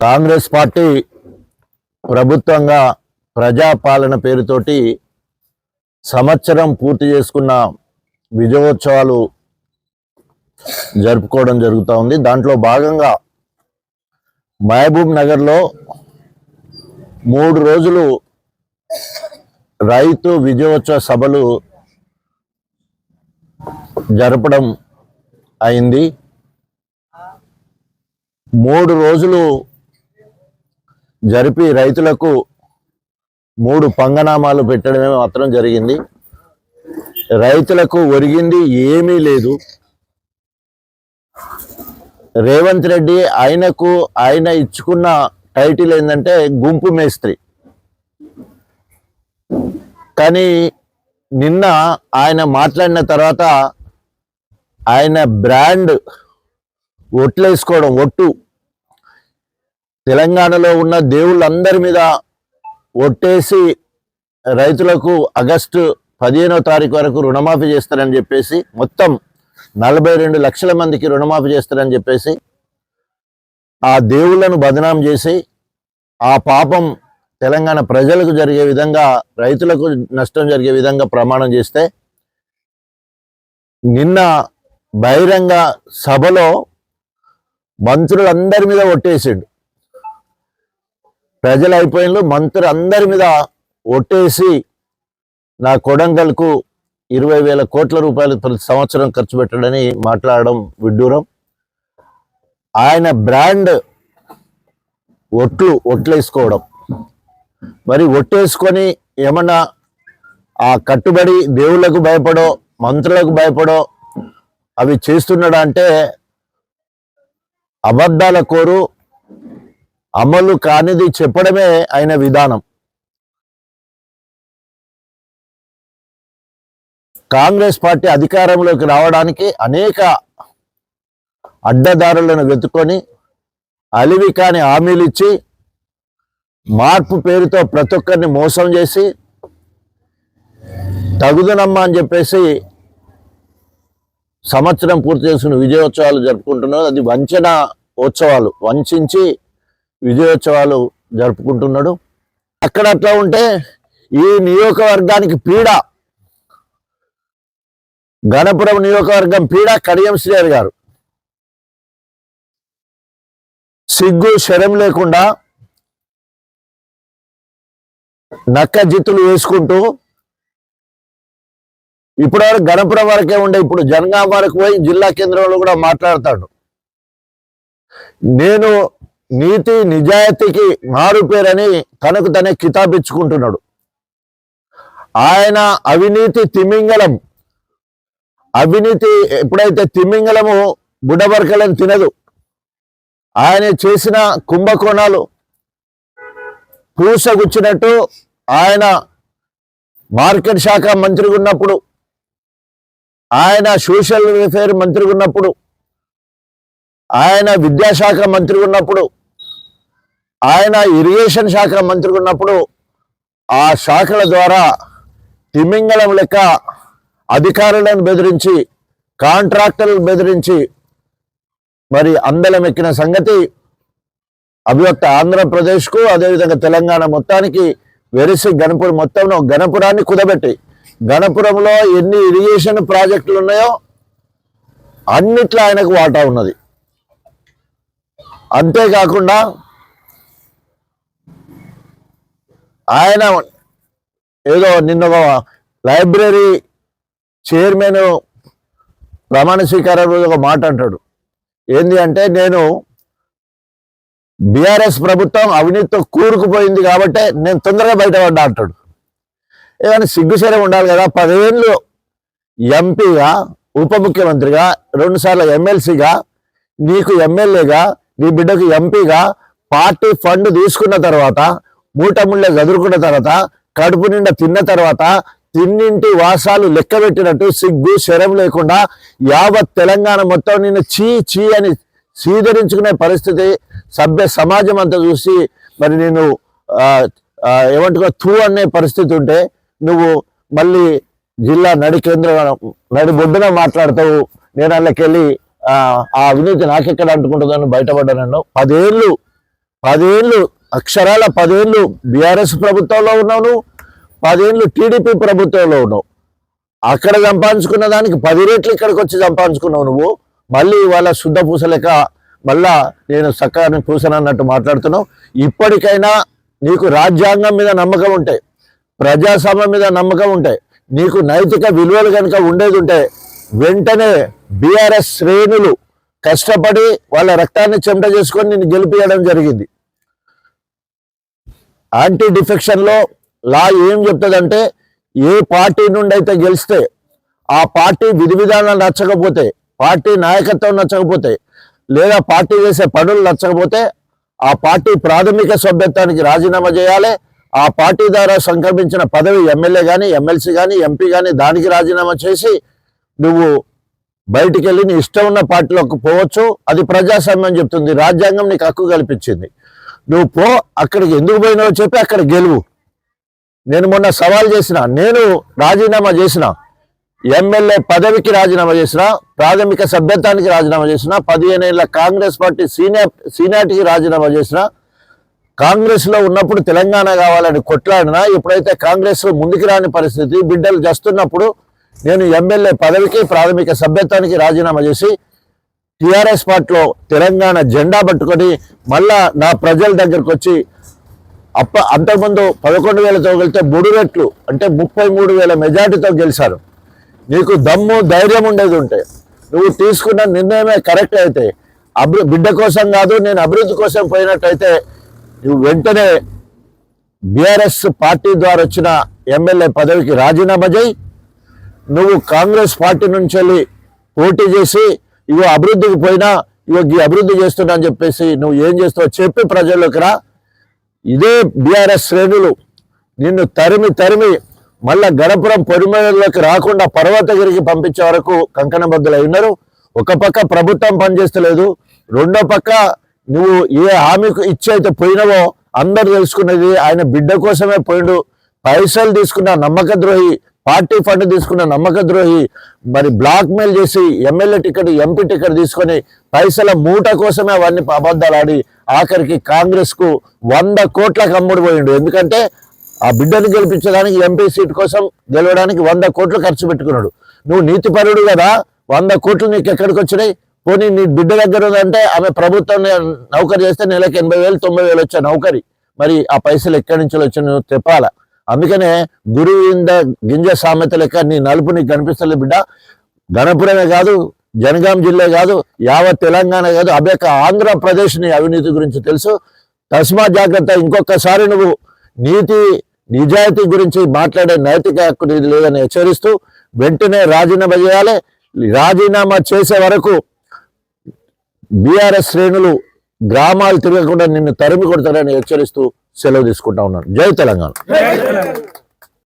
Congress party ప్రభుత్వంగా ప్రజాపాలన పేరుతోటి సంవత్సరం పూర్తి చేసుకున్న విజయోత్సవాలు జరుపుకోవడం జరుగుతూ ఉంది. దాంట్లో భాగంగా మహబూబ్ నగర్లో 3 రోజులు రైతు విజయోత్సవ సభలు జరపడం అయింది. 3 రోజులు జరిపి రైతులకు 3 పంగనామాలు పెట్టడమే మాత్రం జరిగింది. రైతులకు ఒరిగింది ఏమీ లేదు. రేవంత్ రెడ్డి ఆయన ఇచ్చుకున్న టైటిల్ ఏంటంటే గుంపు మేస్త్రి. కానీ నిన్న ఆయన మాట్లాడిన తర్వాత ఆయన బ్రాండ్ ఒట్లేసుకోవడం, ఒట్టు తెలంగాణలో ఉన్న దేవుళ్ళందరి మీద ఒట్టేసి రైతులకు ఆగస్టు 15వ తారీఖు వరకు రుణమాఫీ చేస్తారని చెప్పేసి, మొత్తం 42 లక్షల మందికి రుణమాఫీ చేస్తారని చెప్పేసి ఆ దేవుళ్లను బదనాం చేసి ఆ పాపం తెలంగాణ ప్రజలకు జరిగే విధంగా, రైతులకు నష్టం జరిగే విధంగా ప్రమాణం చేస్తే నిన్న బహిరంగ సభలో మంత్రులందరి మీద ఒట్టేసిండు. ప్రజలు అయిపోయిన మంత్రులందరి మీద ఒట్టేసి నా కొడంగల్కు 20,000 కోట్ల రూపాయలు ప్రతి సంవత్సరం ఖర్చు పెట్టడని మాట్లాడడం విడ్డూరం. ఆయన బ్రాండ్ ఒట్లేసుకోవడం, మరి ఒట్టేసుకొని ఏమన్నా ఆ కట్టుబడి దేవుళ్ళకు భయపడో మంత్రులకు భయపడో అవి చేస్తున్నాడా అంటే అబద్ధాల కోరు, అమలు కానిది చెప్పడమే ఆయన విధానం. కాంగ్రెస్ పార్టీ అధికారంలోకి రావడానికి అనేక అడ్డదారులను వెతుకొని అలివి కాని హామీలు ఇచ్చి మార్పు పేరుతో ప్రతి ఒక్కరిని మోసం చేసి తగుదనమ్మా అని చెప్పేసి సంవత్సరం పూర్తి చేసుకుని విజయోత్సవాలు జరుపుకుంటున్నారు. అది వంచన ఉత్సవాలు, వంచి విజయోత్సవాలు జరుపుకుంటున్నాడు. అక్కడ అట్లా ఉంటే ఈ నియోజకవర్గానికి పీడ, గణపురం నియోజకవర్గం పీడ కడియం శ్రీహరి గారు సిగ్గు శరం లేకుండా నక్క జిత్తులు వేసుకుంటూ ఇప్పటివరకు గణపురం వరకే ఉండే, ఇప్పుడు జనగాం వరకు పోయి జిల్లా కేంద్రంలో కూడా మాట్లాడతాడు. నేను నీతి నిజాయితీకి మారు పేరని తనకు తనే కితాబిచ్చుకుంటున్నాడు. ఆయన అవినీతి తిమింగలం. అవినీతి ఎప్పుడైతే తిమింగలము బుడ్డబరకలను తినదు, ఆయన చేసిన కుంభకోణాలు పూసగుచ్చినట్టు ఆయన మార్కెట్ శాఖ మంత్రిగా ఉన్నప్పుడు, ఆయన సోషల్ వెల్ఫేర్ మంత్రిగా ఉన్నప్పుడు, ఆయన విద్యాశాఖ మంత్రిగా ఉన్నప్పుడు, ఆయన ఇరిగేషన్ శాఖ మంత్రిగా ఉన్నప్పుడు ఆ శాఖల ద్వారా తిమింగలం లెక్క అధికారులను బెదిరించి, కాంట్రాక్టర్లను బెదిరించి మరి అందలం ఎక్కిన సంగతి అభివక్త ఆంధ్రప్రదేశ్కు, అదేవిధంగా తెలంగాణ మొత్తానికి వెరిసి గణపురం మొత్తంలో గణపురాన్ని కుదబెట్టి, గణపురంలో ఎన్ని ఇరిగేషన్ ప్రాజెక్టులు ఉన్నాయో అన్నిట్లో ఆయనకు వాటా ఉన్నది. అంతేకాకుండా ఆయన ఏదో నిన్న లైబ్రరీ చైర్మన్ ప్రమాణ స్వీకారం రోజు ఒక మాట అంటాడు. ఏంది అంటే, నేను బీఆర్ఎస్ ప్రభుత్వం అవినీతితో కూరుకుపోయింది కాబట్టి నేను తొందరగా బయటపడ్డా అంటాడు. ఏమైనా సిగ్గుశరం ఉండాలి కదా. 10 ఏళ్ళు ఎంపీగా, ఉప ముఖ్యమంత్రిగా, 2 సార్లు ఎమ్మెల్సీగా, నీకు ఎమ్మెల్యేగా, నీ బిడ్డకు ఎంపీగా పార్టీ ఫండ్ తీసుకున్న తర్వాత, మూటముళ్ళ గదురుకున్న తర్వాత, కడుపు నిండా తిన్న తర్వాత, తిన్నింటి వాసాలు లెక్క పెట్టినట్టు సిగ్గు శరం లేకుండా యావత్ తెలంగాణ మొత్తం నిన్ను చీ అని సీదరించుకునే పరిస్థితి సభ్య సమాజం అంతా చూసి మరి నేను ఏమంటున్నా తూ అనే పరిస్థితి ఉంటే, నువ్వు మళ్ళీ జిల్లా నడిబొడ్డున మాట్లాడతావు. నేను అందులోకెళ్ళి ఆ అవినీతి నాకెక్కడ అంటుకుంటుందని బయటపడ్డానన్ను. 10 ఏళ్ళు 10 ఏళ్ళు అక్షరాల 10 ఏళ్ళు బీఆర్ఎస్ ప్రభుత్వంలో ఉన్నావు, 10 ఏళ్ళు టీడీపీ ప్రభుత్వంలో ఉన్నావు. అక్కడ సంపాదించుకున్న దానికి 10 రెట్లు ఇక్కడికి వచ్చి సంపాదించుకున్నావు నువ్వు. మళ్ళీ ఇవాళ శుద్ధ పూసలేక మళ్ళా నేను చక్కగా పూసనన్నట్టు మాట్లాడుతున్నావు. ఇప్పటికైనా నీకు రాజ్యాంగం మీద నమ్మకం ఉంటే, ప్రజాస్వామ్యం మీద నమ్మకం ఉంటే, నీకు నైతిక విలువలు కనుక ఉండేది ఉంటే వెంటనే బీఆర్ఎస్ శ్రేణులు కష్టపడి వాళ్ళ రక్తాన్ని చెమట చేసుకొని నిన్ను గెలిపియడం జరిగింది. యాంటీ డిఫెక్షన్ లో లా ఏం చెప్తుందంటే, ఏ పార్టీ నుండి అయితే గెలిస్తే ఆ పార్టీ విధి విధానాలు నచ్చకపోతే, పార్టీ నాయకత్వం నచ్చకపోతే, లేదా పార్టీ చేసే పనులు నచ్చకపోతే ఆ పార్టీ ప్రాథమిక సభ్యత్వానికి రాజీనామా చేయాలి. ఆ పార్టీ ద్వారా సంక్రమించిన పదవి ఎమ్మెల్యే కానీ, ఎమ్మెల్సీ కానీ, ఎంపీ కానీ దానికి రాజీనామా చేసి నువ్వు బయటికి వెళ్ళి నీ ఇష్టం ఉన్న పార్టీలోకి పోవచ్చు. అది ప్రజాస్వామ్యం చెప్తుంది. రాజ్యాంగం నీకు హక్కు కల్పించింది. నువ్వు పో, అక్కడికి ఎందుకు పోయినావో చెప్పి అక్కడ గెలువు. నేను మొన్న సవాల్ చేసిన, నేను రాజీనామా చేసిన, ఎమ్మెల్యే పదవికి రాజీనామా చేసిన, ప్రాథమిక సభ్యత్వానికి రాజీనామా చేసిన, 15 ఏళ్ల కాంగ్రెస్ పార్టీ సీనియార్టీకి రాజీనామా చేసిన, కాంగ్రెస్ లో ఉన్నప్పుడు తెలంగాణ కావాలని కొట్లాడినా, ఎప్పుడైతే కాంగ్రెస్ లో ముందుకు రాని పరిస్థితి, బిడ్డలు చేస్తున్నప్పుడు నేను ఎమ్మెల్యే పదవికి ప్రాథమిక సభ్యత్వానికి రాజీనామా చేసి టిఆర్ఎస్ పార్టీలో తెలంగాణ జెండా పట్టుకొని మళ్ళా నా ప్రజల దగ్గరకు వచ్చి అంతకుముందు 11,000తో గెలిస్తే 3 రెట్లు అంటే 33,000 మెజార్టీతో గెలిచారు. నీకు దమ్ము ధైర్యం ఉండేది ఉంటే, నువ్వు తీసుకున్న నిర్ణయమే కరెక్ట్ అయితే, బిడ్డ కోసం కాదు నేను అభివృద్ధి కోసం పోయినట్టయితే నువ్వు వెంటనే బీఆర్ఎస్ పార్టీ ద్వారా వచ్చిన ఎమ్మెల్యే పదవికి రాజీనామా చేయి. నువ్వు కాంగ్రెస్ పార్టీ నుంచి వెళ్ళి పోటీ చేసి ఇవో అభివృద్ధికి పోయినా ఇవో ఈ అభివృద్ధి చేస్తున్నా అని చెప్పేసి నువ్వు ఏం చేస్తావో చెప్పి ప్రజల్లోకి రా. ఇదే బీఆర్ఎస్ శ్రేణులు నిన్ను తరిమి మళ్ళా గణపురం పొరిమేరలోకి రాకుండా పర్వతగిరికి పంపించే వరకు కంకణబద్దులు ఉన్నారు. ఒక పక్క ప్రభుత్వం పనిచేస్తలేదు, రెండో పక్క నువ్వు ఏ హామీకి ఇచ్చి అయితే పోయినావో అందరు తెలుసుకున్నది ఆయన బిడ్డ కోసమే పోయిండు. పైసలు తీసుకున్న నమ్మక ద్రోహి, పార్టీ ఫండ్ తీసుకున్న నమ్మక ద్రోహి, మరి బ్లాక్ మెయిల్ చేసి ఎమ్మెల్యే టికెట్, ఎంపీ టికెట్ తీసుకొని పైసల మూట కోసమే అవన్నీ అబద్ధాలు ఆడి ఆఖరికి కాంగ్రెస్ కు 100 కోట్లకు అమ్ముడు పోయిండు. ఎందుకంటే ఆ బిడ్డను గెలిపించడానికి, ఎంపీ సీట్ కోసం గెలవడానికి 100 కోట్లు ఖర్చు పెట్టుకున్నాడు. నువ్వు నీతిపరుడు కదా, 100 కోట్లు నీకు ఎక్కడికి వచ్చినాయి? పోనీ నీ బిడ్డ దగ్గర ఉందంటే ఆమె ప్రభుత్వం నౌకరీ చేస్తే నెలకు 80,000 90,000 వచ్చే నౌకరీ, మరి ఆ పైసలు ఎక్కడి నుంచి వచ్చిన చెప్పాలా. అందుకనే గురువింద గింజ సామెత లెక్క నీ నలుపు నీకు కనిపిస్తలేదు బిడ్డ. గణపురమే కాదు, జనగాం జిల్లా కాదు, యావత్ తెలంగాణ కాదు, అబేక ఆంధ్రప్రదేశ్ నీ అవినీతి గురించి తెలుసు. తస్మా జాగ్రత్త. ఇంకొకసారి నువ్వు నీతి నిజాయితీ గురించి మాట్లాడే నైతిక హక్కు నీది లేదని హెచ్చరిస్తూ వెంటనే రాజీనామా చేయాలి. రాజీనామా చేసే వరకు బీఆర్ఎస్ శ్రేణులు గ్రామాలు తిరగకుండా నిన్ను తరిమి కొడతారని హెచ్చరిస్తూ సెలవు తీసుకుంటా ఉన్నాను. జై తెలంగాణ.